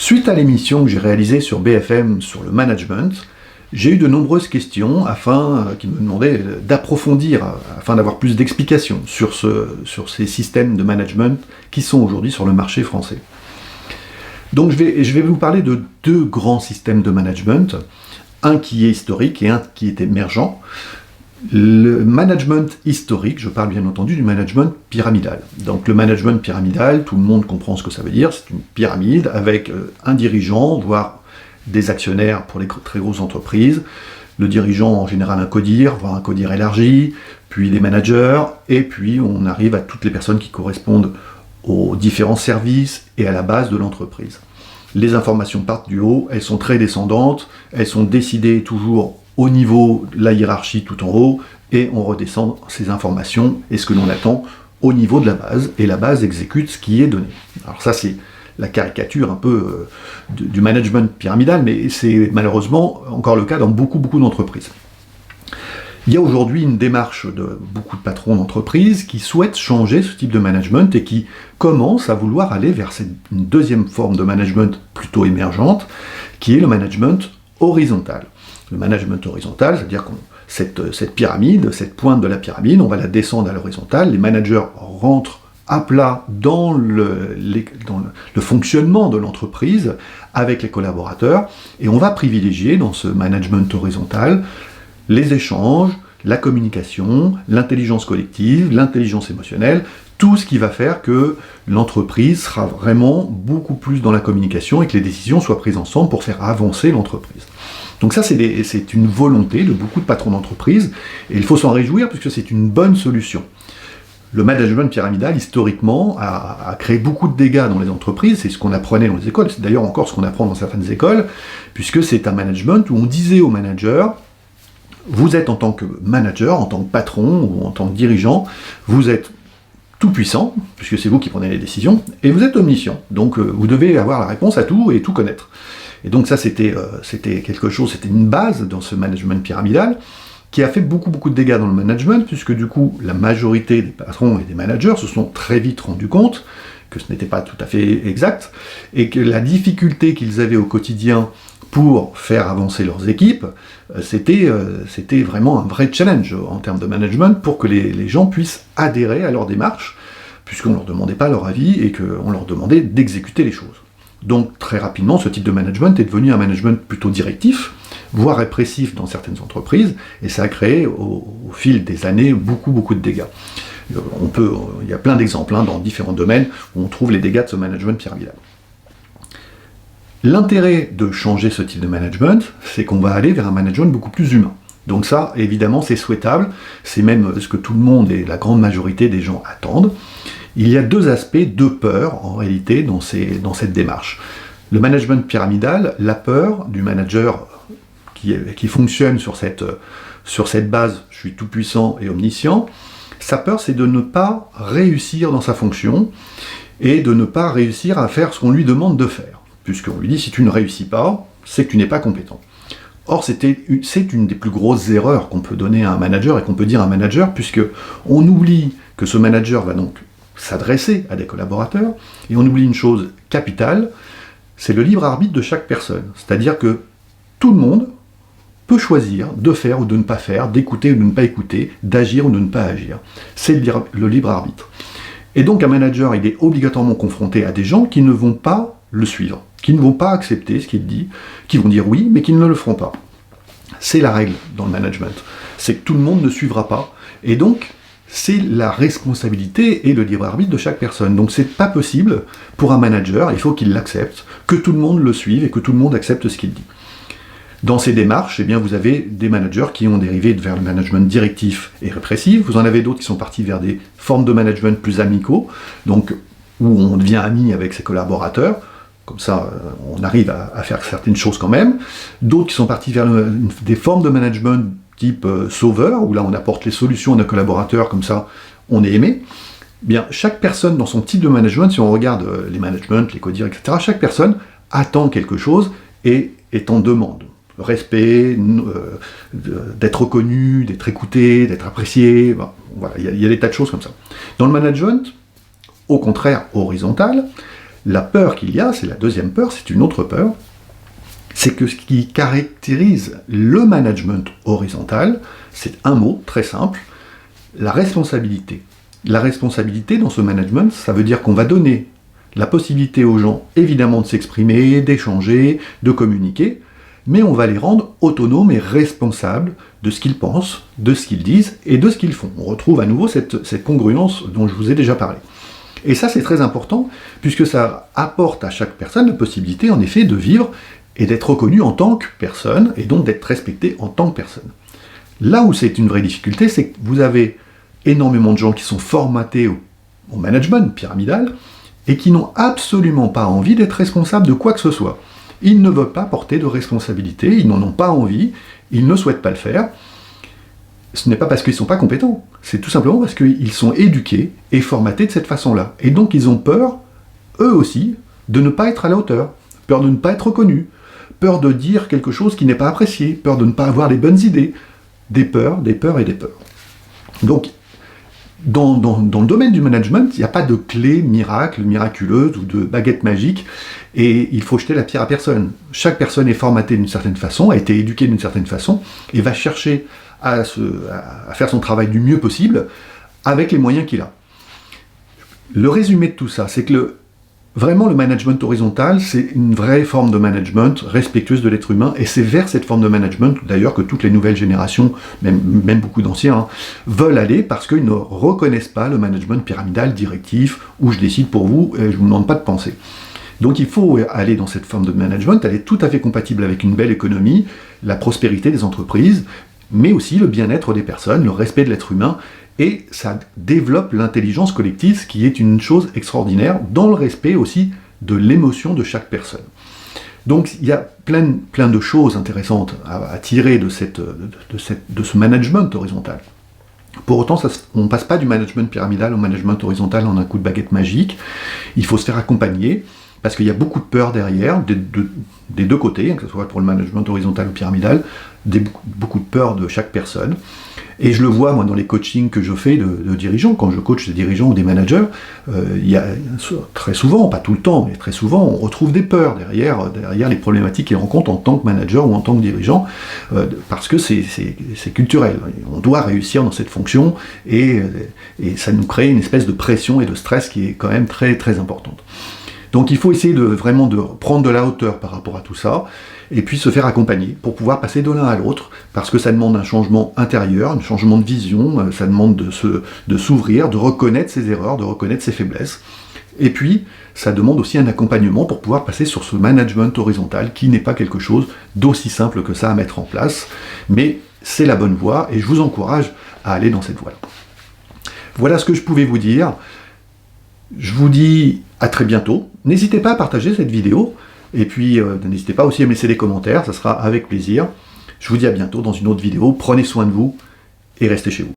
Suite à l'émission que j'ai réalisée sur BFM sur le management, j'ai eu de nombreuses questions qui me demandaient d'approfondir, afin d'avoir plus d'explications sur ces systèmes de management qui sont aujourd'hui sur le marché français. Donc je vais vous parler de deux grands systèmes de management, un qui est historique et un qui est émergent. Le management historique, je parle bien entendu du management pyramidal. Donc le management pyramidal, tout le monde comprend ce que ça veut dire, c'est une pyramide avec un dirigeant, voire des actionnaires pour les très grosses entreprises, le dirigeant en général un codir, voire un codir élargi, puis des managers, et puis on arrive à toutes les personnes qui correspondent aux différents services et à la base de l'entreprise. Les informations partent du haut, elles sont très descendantes, elles sont décidées toujours au niveau de la hiérarchie tout en haut, et on redescend ces informations et ce que l'on attend au niveau de la base, et la base exécute ce qui est donné. Alors ça c'est la caricature un peu du management pyramidal, mais c'est malheureusement encore le cas dans beaucoup d'entreprises. Il y a aujourd'hui une démarche de beaucoup de patrons d'entreprises qui souhaitent changer ce type de management et qui commencent à vouloir aller vers une deuxième forme de management plutôt émergente, qui est le management horizontal. Le management horizontal, c'est-à-dire que cette pyramide, cette pointe de la pyramide, on va la descendre à l'horizontale, les managers rentrent à plat dans le fonctionnement de l'entreprise avec les collaborateurs, et on va privilégier dans ce management horizontal les échanges, la communication, l'intelligence collective, l'intelligence émotionnelle, tout ce qui va faire que l'entreprise sera vraiment beaucoup plus dans la communication et que les décisions soient prises ensemble pour faire avancer l'entreprise. Donc ça, c'est une volonté de beaucoup de patrons d'entreprise, et il faut s'en réjouir puisque c'est une bonne solution. Le management pyramidal, historiquement, a créé beaucoup de dégâts dans les entreprises, c'est ce qu'on apprenait dans les écoles, c'est d'ailleurs encore ce qu'on apprend dans certaines écoles, puisque c'est un management où on disait aux managers, vous êtes en tant que manager, en tant que patron ou en tant que dirigeant, vous êtes tout puissant, puisque c'est vous qui prenez les décisions, et vous êtes omniscient, donc vous devez avoir la réponse à tout et tout connaître. Et donc ça c'était quelque chose, c'était une base dans ce management pyramidal, qui a fait beaucoup de dégâts dans le management, puisque du coup la majorité des patrons et des managers se sont très vite rendus compte que ce n'était pas tout à fait exact, et que la difficulté qu'ils avaient au quotidien pour faire avancer leurs équipes, c'était vraiment un vrai challenge en termes de management pour que les gens puissent adhérer à leur démarche, puisqu'on ne leur demandait pas leur avis et qu'on leur demandait d'exécuter les choses. Donc très rapidement, ce type de management est devenu un management plutôt directif, voire répressif dans certaines entreprises, et ça a créé au fil des années beaucoup de dégâts. Il y a plein d'exemples dans différents domaines où on trouve les dégâts de ce management pyramidal. L'intérêt de changer ce type de management, c'est qu'on va aller vers un management beaucoup plus humain. Donc ça, évidemment, c'est souhaitable, c'est même ce que tout le monde et la grande majorité des gens attendent. Il y a deux aspects, deux peurs, en réalité, dans cette démarche. Le management pyramidal, la peur du manager qui fonctionne sur cette base, je suis tout puissant et omniscient, sa peur, c'est de ne pas réussir dans sa fonction et de ne pas réussir à faire ce qu'on lui demande de faire. Puisqu'on lui dit, si tu ne réussis pas, c'est que tu n'es pas compétent. Or, c'est une des plus grosses erreurs qu'on peut donner à un manager et qu'on peut dire à un manager, puisqu'on oublie que ce manager va donc s'adresser à des collaborateurs, et on oublie une chose capitale, c'est le libre arbitre de chaque personne. C'est-à-dire que tout le monde peut choisir de faire ou de ne pas faire, d'écouter ou de ne pas écouter, d'agir ou de ne pas agir. C'est le libre arbitre. Et donc un manager, il est obligatoirement confronté à des gens qui ne vont pas le suivre, qui ne vont pas accepter ce qu'il dit, qui vont dire oui, mais qui ne le feront pas. C'est la règle dans le management. C'est que tout le monde ne suivra pas. Et donc, c'est la responsabilité et le libre arbitre de chaque personne. Donc c'est pas possible pour un manager, il faut qu'il l'accepte, que tout le monde le suive et que tout le monde accepte ce qu'il dit. Dans ces démarches, eh bien, vous avez des managers qui ont dérivé vers le management directif et répressif, vous en avez d'autres qui sont partis vers des formes de management plus amicaux, donc où on devient ami avec ses collaborateurs, comme ça on arrive à faire certaines choses quand même, d'autres qui sont partis vers des formes de management type sauveur, où là on apporte les solutions à nos collaborateurs, comme ça on est aimé. Bien, chaque personne dans son type de management, si on regarde les managements, les codires, etc., chaque personne attend quelque chose et est en demande. Respect, d'être reconnu, d'être écouté, d'être apprécié, bon, voilà, il y a des tas de choses comme ça. Dans le management, au contraire horizontal, La peur qu'il y a, c'est la deuxième peur, c'est une autre peur, c'est que ce qui caractérise le management horizontal, c'est un mot très simple, la responsabilité. La responsabilité dans ce management, ça veut dire qu'on va donner la possibilité aux gens, évidemment, de s'exprimer, d'échanger, de communiquer, mais on va les rendre autonomes et responsables de ce qu'ils pensent, de ce qu'ils disent et de ce qu'ils font. On retrouve à nouveau cette congruence dont je vous ai déjà parlé. Et ça, c'est très important, puisque ça apporte à chaque personne la possibilité, en effet, de vivre et d'être reconnu en tant que personne, et donc d'être respecté en tant que personne. Là où c'est une vraie difficulté, c'est que vous avez énormément de gens qui sont formatés au management pyramidal, et qui n'ont absolument pas envie d'être responsables de quoi que ce soit. Ils ne veulent pas porter de responsabilité, ils n'en ont pas envie, ils ne souhaitent pas le faire. Ce n'est pas parce qu'ils ne sont pas compétents, c'est tout simplement parce qu'ils sont éduqués et formatés de cette façon-là. Et donc ils ont peur, eux aussi, de ne pas être à la hauteur, peur de ne pas être reconnus, peur de dire quelque chose qui n'est pas apprécié, peur de ne pas avoir les bonnes idées, des peurs et des peurs. Donc, dans le domaine du management, il n'y a pas de clé miracle, miraculeuse ou de baguette magique, et il faut jeter la pierre à personne. Chaque personne est formatée d'une certaine façon, a été éduquée d'une certaine façon, et va chercher à faire son travail du mieux possible avec les moyens qu'il a. Le résumé de tout ça, c'est que vraiment le management horizontal, c'est une vraie forme de management respectueuse de l'être humain, et c'est vers cette forme de management, d'ailleurs, que toutes les nouvelles générations, même beaucoup d'anciens, veulent aller, parce qu'ils ne reconnaissent pas le management pyramidal directif, où je décide pour vous, et je ne vous demande pas de penser. Donc il faut aller dans cette forme de management, elle est tout à fait compatible avec une belle économie, la prospérité des entreprises, mais aussi le bien-être des personnes, le respect de l'être humain, et ça développe l'intelligence collective, ce qui est une chose extraordinaire, dans le respect aussi de l'émotion de chaque personne. Donc il y a plein de choses intéressantes à tirer de ce management horizontal. Pour autant, on ne passe pas du management pyramidal au management horizontal en un coup de baguette magique. Il faut se faire accompagner, parce qu'il y a beaucoup de peur derrière, des deux côtés, que ce soit pour le management horizontal ou pyramidal, beaucoup de peur de chaque personne. Et je le vois, moi, dans les coachings que je fais de dirigeants, quand je coach des dirigeants ou des managers, il y a très souvent, pas tout le temps, mais très souvent, on retrouve des peurs derrière les problématiques qu'ils rencontrent en tant que manager ou en tant que dirigeant, parce que c'est culturel. On doit réussir dans cette fonction, et ça nous crée une espèce de pression et de stress qui est quand même très, très importante. Donc il faut essayer vraiment de prendre de la hauteur par rapport à tout ça, et puis se faire accompagner pour pouvoir passer de l'un à l'autre, parce que ça demande un changement intérieur, un changement de vision, ça demande de s'ouvrir, de reconnaître ses erreurs, de reconnaître ses faiblesses, et puis ça demande aussi un accompagnement pour pouvoir passer sur ce management horizontal, qui n'est pas quelque chose d'aussi simple que ça à mettre en place, mais c'est la bonne voie, et je vous encourage à aller dans cette voie-là. Voilà ce que je pouvais vous dire. Je vous dis à très bientôt. N'hésitez pas à partager cette vidéo, et puis n'hésitez pas aussi à me laisser des commentaires, ça sera avec plaisir. Je vous dis à bientôt dans une autre vidéo. Prenez soin de vous et restez chez vous.